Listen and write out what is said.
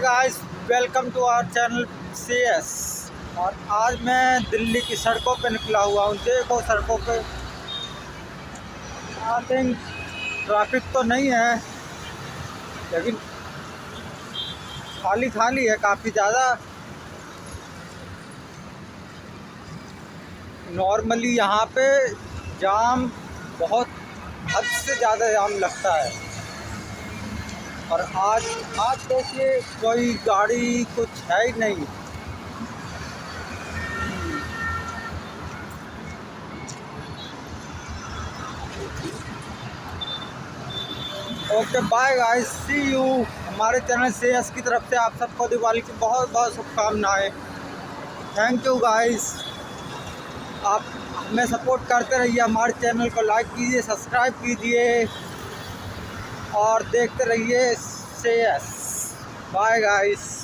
Guys, welcome to our channel CS। और आज मैं दिल्ली की सड़कों पे निकला हुआ हूँ। देखो सड़कों पे आई थिंक ट्रैफिक तो नहीं है, लेकिन खाली खाली है काफ़ी ज़्यादा। नॉर्मली यहाँ पे जाम बहुत हद से ज़्यादा जाम लगता है, और आज देखिए कोई गाड़ी कुछ है ही नहीं। Okay bye guys, see you. हमारे चैनल CS की तरफ से आप सबको दिवाली की बहुत बहुत शुभकामनाएं। थैंक यू गाइस, आप हमें सपोर्ट करते रहिए। हमारे चैनल को लाइक कीजिए, सब्सक्राइब कीजिए और देखते रहिए CS। Bye guys.